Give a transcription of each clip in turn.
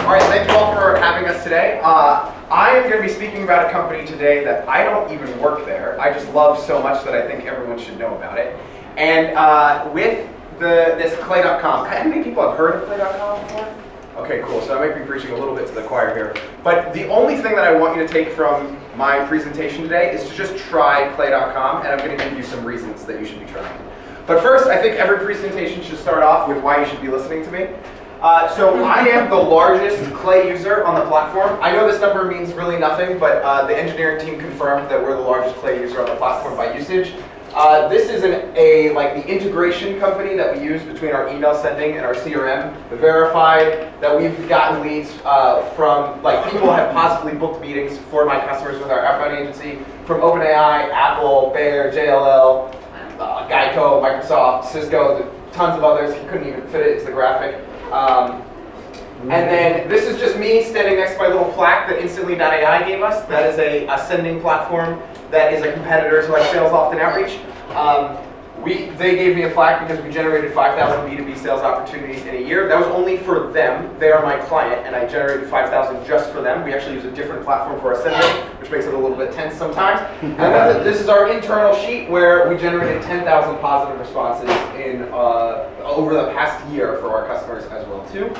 All right, thank you all for having us today. I am going to be speaking about a company today that I don't even work there. I just love so much that I think everyone should know about it. And with this Clay.com, how many people have heard of Clay.com before? Okay, cool. So I might be preaching a little bit to the choir here. But the only thing that I want you to take from my presentation today is to just try Clay.com, and I'm going to give you some reasons that you should be trying. But first, I think every presentation should start off with why you should be listening to me. So I am the largest Clay user on the platform. I know this number means really nothing, but the engineering team confirmed that we're the largest Clay user on the platform by usage. This is like the integration company that we use between our email sending and our CRM. The verified that we've gotten leads from, like, people have positively booked meetings for my customers with our outbound agency from OpenAI, Apple, Bayer, JLL, Geico, Microsoft, Cisco, tons of others. He couldn't even fit it into the graphic. And then this is just me standing next to my little plaque that Instantly.ai gave us. That is a sending platform that is a competitor to like Sales Often Outreach. They gave me a plaque because we generated 5,000 B2B sales opportunities in a year. That was only for them. They are my client, and I generated 5,000 just for them. We actually use a different platform for our sending, which makes it a little bit tense sometimes. And then this is our internal sheet where we generated 10,000 positive responses in over the past year for our customers as well too.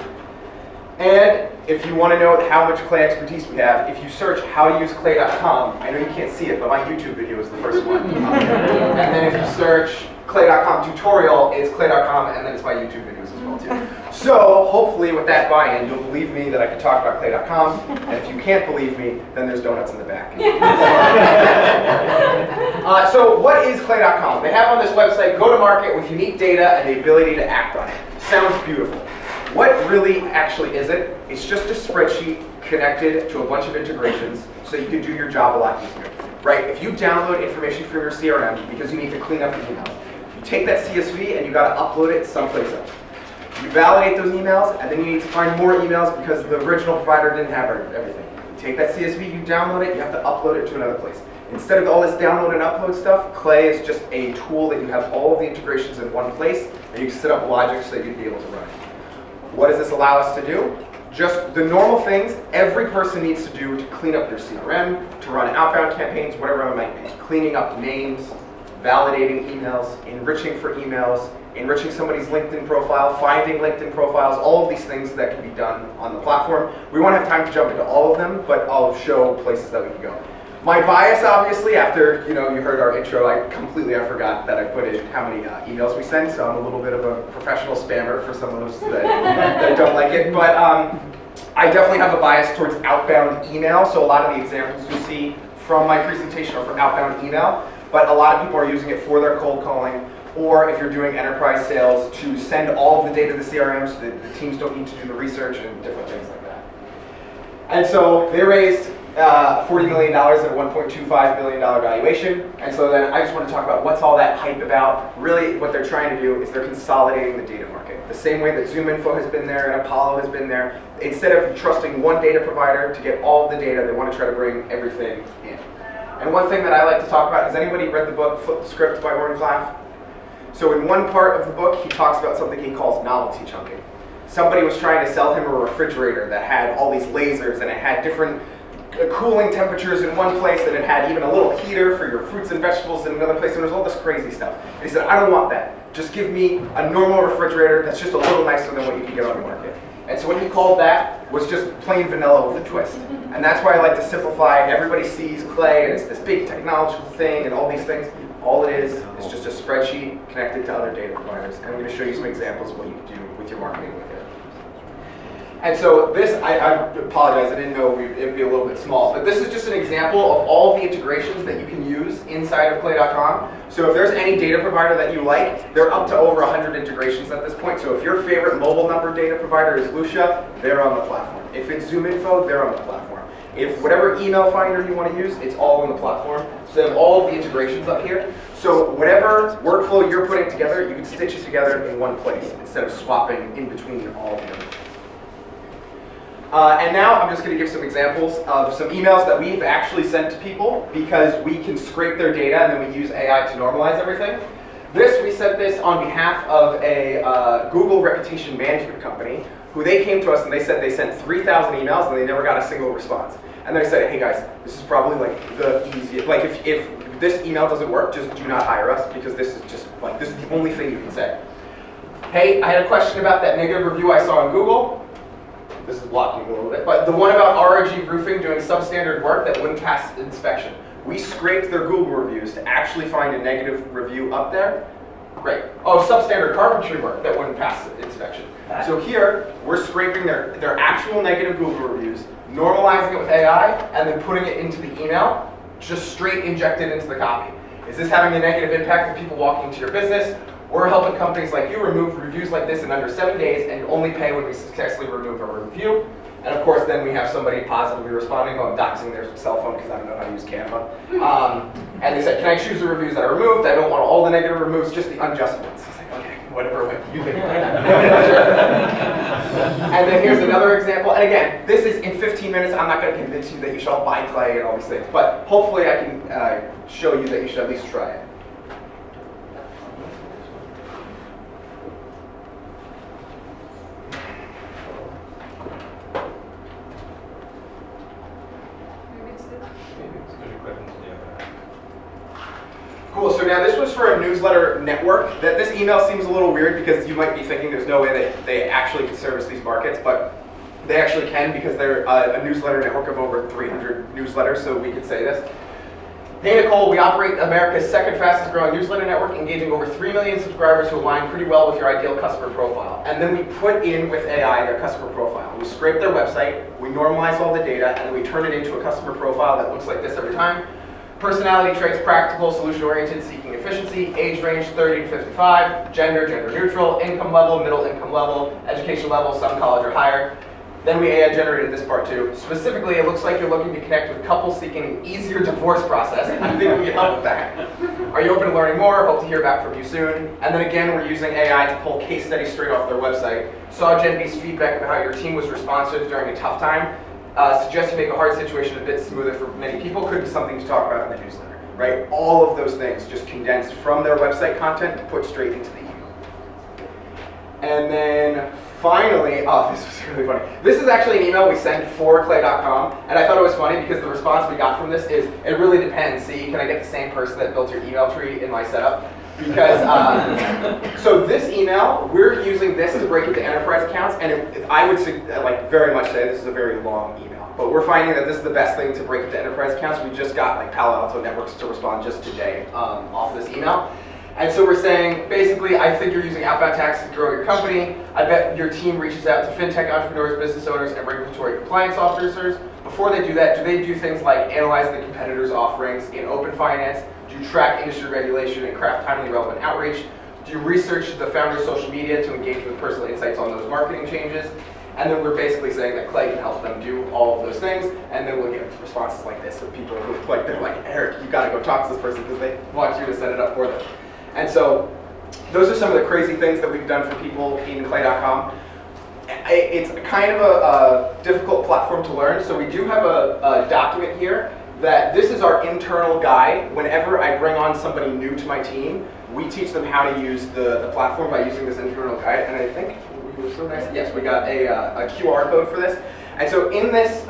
And if you want to know how much Clay expertise we have, if you search how to use Clay.com, I know you can't see it, but my YouTube video is the first one. And then if you search Clay.com tutorial, it's Clay.com, and then it's my YouTube videos as well too. So hopefully with that buy-in, you'll believe me that I can talk about Clay.com, and if you can't believe me, then there's donuts in the back. So what is Clay.com? They have on this website go-to-market with unique data and the ability to act on it. Sounds beautiful. What really actually is it? It's just a spreadsheet connected to a bunch of integrations so you can do your job a lot easier, right? If you download information from your CRM because you need to clean up the emails, you take that CSV and you got to upload it someplace else. You validate those emails, and then you need to find more emails because the original provider didn't have everything. You take that CSV, you download it, you have to upload it to another place. Instead of all this download and upload stuff, Clay is just a tool that you have all of the integrations in one place, and you can set up logic so that you'd be able to run it. What does this allow us to do? Just the normal things every person needs to do to clean up their CRM, to run outbound campaigns, whatever it might be. Cleaning up names, validating emails, enriching for emails, enriching somebody's LinkedIn profile, finding LinkedIn profiles, all of these things that can be done on the platform. We won't have time to jump into all of them, but I'll show places that we can go. My bias, obviously, after you heard our intro, I forgot that I put in how many emails we send, so I'm a little bit of a professional spammer for some of those that don't like it. But I definitely have a bias towards outbound email, so a lot of the examples you see from my presentation are for outbound email, but a lot of people are using it for their cold calling, or if you're doing enterprise sales, to send all of the data to the CRM so that the teams don't need to do the research and different things like that. And so they raised $40 million at a $1.25 billion valuation. And so then I just want to talk about what's all that hype about. Really what they're trying to do is they're consolidating the data market. The same way that ZoomInfo has been there and Apollo has been there. Instead of trusting one data provider to get all of the data, they want to try to bring everything in. And one thing that I like to talk about, has anybody read the book Flip the Script by Warren Claff? So in one part of the book, he talks about something he calls novelty chunking. Somebody was trying to sell him a refrigerator that had all these lasers and it had different cooling temperatures in one place, and it had even a little heater for your fruits and vegetables in another place, and there's all this crazy stuff. And he said, I don't want that. Just give me a normal refrigerator that's just a little nicer than what you can get on the market. And so what he called that was just plain vanilla with a twist. And that's why I like to simplify. Everybody sees Clay, and it's this big technological thing and all these things. All it is just a spreadsheet connected to other data providers. And I'm going to show you some examples of what you can do with your marketing with it. And so this, I apologize, I didn't know it would be a little bit small, but this is just an example of all of the integrations that you can use inside of Clay.com. So if there's any data provider that you like, they're up to over 100 integrations at this point. So if your favorite mobile number data provider is Lucia, they're on the platform. If it's ZoomInfo, they're on the platform. If whatever email finder you want to use, it's all on the platform. So they have all of the integrations up here. So whatever workflow you're putting together, you can stitch it together in one place instead of swapping in between all of them. And now I'm just going to give some examples of some emails that we've actually sent to people because we can scrape their data and then we use AI to normalize everything. We sent this on behalf of a Google reputation management company who they came to us and they said they sent 3,000 emails and they never got a single response. And they said, hey guys, this is probably like the easiest, like if this email doesn't work, just do not hire us because this is just like, this is the only thing you can say. Hey, I had a question about that negative review I saw on Google. This is blocking a little bit, but the one about RRG Roofing doing substandard work that wouldn't pass inspection. We scraped their Google reviews to actually find a negative review up there. Great. Oh, substandard carpentry work that wouldn't pass inspection. So here, we're scraping their actual negative Google reviews, normalizing it with AI, and then putting it into the email, just straight injected into the copy. Is this having a negative impact of people walking into your business? We're helping companies like you remove reviews like this in under 7 days, and only pay when we successfully remove a review. And of course, then we have somebody positively responding, oh, I'm doxing their cell phone because I don't know how to use Canva. And they said, can I choose the reviews that are removed? I don't want all the negative removes, just the unjust ones. I was like, okay, whatever, you can. And then here's another example. And again, this is in 15 minutes. I'm not going to convince you that you should all buy clay and all these things. But hopefully I can show you that you should at least try it. Cool, so now this was for a newsletter network. This email seems a little weird because you might be thinking there's no way that they actually can service these markets, but they actually can because they're a newsletter network of over 300 newsletters, so we could say this. Hey Nicole, we operate America's second fastest growing newsletter network, engaging over 3 million subscribers who align pretty well with your ideal customer profile. And then we put in with AI their customer profile. We scrape their website, we normalize all the data, and then we turn it into a customer profile that looks like this every time. Personality traits, practical, solution-oriented, seeking efficiency, age range 30 to 55, gender, gender neutral, income level, middle income level, education level, some college or higher. Then we AI generated this part too. Specifically, it looks like you're looking to connect with couples seeking an easier divorce process. I think we can help with that. Are you open to learning more? Hope to hear back from you soon. And then again, we're using AI to pull case studies straight off their website. Saw Gen B's feedback about how your team was responsive during a tough time. Suggest you make a hard situation a bit smoother for many people. Could be something to talk about in the newsletter, right? All of those things just condensed from their website content and put straight into the email. And then finally, oh, this was really funny. This is actually an email we sent for clay.com, and I thought it was funny because the response we got from this is, it really depends. See, can I get the same person that built your email tree in my setup? Because, so this email, we're using this to break into enterprise accounts, and I would very much say this is a very long email. But we're finding that this is the best thing to break into enterprise accounts. We just got like Palo Alto Networks to respond just today off this email. And so we're saying, basically, I think you're using outbound tactics to grow your company. I bet your team reaches out to fintech entrepreneurs, business owners, and regulatory compliance officers. Before they do that, do they do things like analyze the competitors' offerings in open finance? Do you track industry regulation and craft timely relevant outreach? Do you research the founder's social media to engage with personal insights on those marketing changes? And then we're basically saying that Clay can help them do all of those things, and then we'll get responses like this of people who they're like, Eric, you gotta go talk to this person because they want you to set it up for them. And so those are some of the crazy things that we've done for people in clay.com. It's kind of a difficult platform to learn, so we do have a document here that this is our internal guide. Whenever I bring on somebody new to my team, we teach them how to use the platform by using this internal guide. And I think we were so nice. Yes, we got a QR code for this. And so in this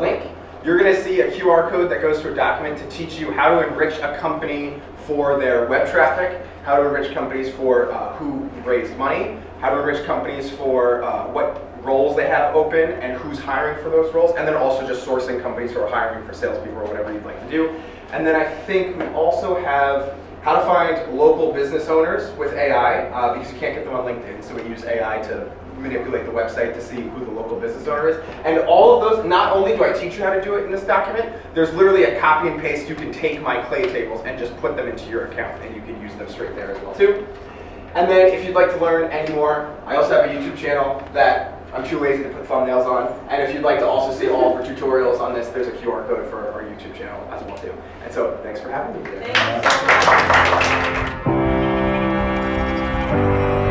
link, you're going to see a QR code that goes to a document to teach you how to enrich a company for their web traffic, how to enrich companies for who raised money, how to enrich companies for what roles they have open and who's hiring for those roles, and then also just sourcing companies who are hiring for salespeople or whatever you'd like to do. And then I think we also have how to find local business owners with AI, because you can't get them on LinkedIn, so we use AI to manipulate the website to see who the local business owner is. And all of those, not only do I teach you how to do it in this document, there's literally a copy and paste. You can take my clay tables and just put them into your account, and you can use them straight there as well too. And then if you'd like to learn any more, I also have a YouTube channel that I'm too lazy to put thumbnails on. And if you'd like to also see all of our tutorials on this, there's a QR code for our YouTube channel as well too. And so thanks for having me today. Thanks so much.